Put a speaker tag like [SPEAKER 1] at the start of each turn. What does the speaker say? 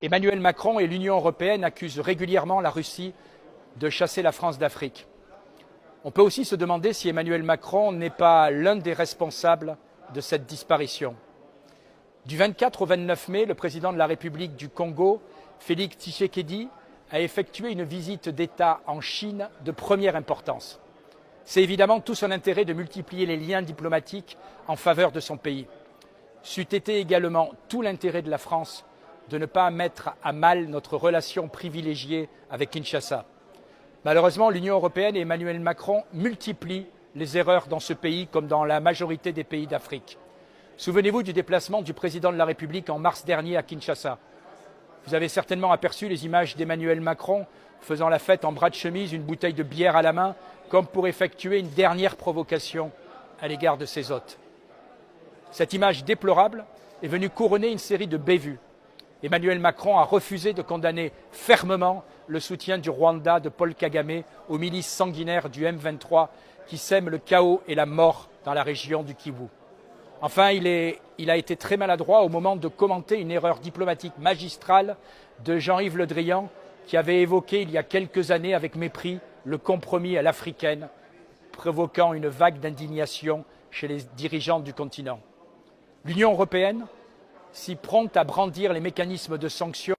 [SPEAKER 1] Emmanuel Macron et l'Union européenne accusent régulièrement la Russie de chasser la France d'Afrique. On peut aussi se demander si Emmanuel Macron n'est pas l'un des responsables de cette disparition. Du 24 au 29 mai, le président de la République du Congo, Félix Tshisekedi, a effectué une visite d'État en Chine de première importance. C'est évidemment tout son intérêt de multiplier les liens diplomatiques en faveur de son pays. C'eût été également tout l'intérêt de la France de ne pas mettre à mal notre relation privilégiée avec Kinshasa. Malheureusement, l'Union européenne et Emmanuel Macron multiplient les erreurs dans ce pays comme dans la majorité des pays d'Afrique. Souvenez-vous du déplacement du président de la République en mars dernier à Kinshasa. Vous avez certainement aperçu les images d'Emmanuel Macron faisant la fête en bras de chemise, une bouteille de bière à la main, comme pour effectuer une dernière provocation à l'égard de ses hôtes. Cette image déplorable est venue couronner une série de bévues. Emmanuel Macron a refusé de condamner fermement le soutien du Rwanda de Paul Kagame aux milices sanguinaires du M23 qui sèment le chaos et la mort dans la région du Kivu. Enfin, il a été très maladroit au moment de commenter une erreur diplomatique magistrale de Jean-Yves Le Drian qui avait évoqué il y a quelques années avec mépris le compromis à l'africaine, provoquant une vague d'indignation chez les dirigeants du continent. L'Union européenne, si prompte à brandir les mécanismes de sanctions,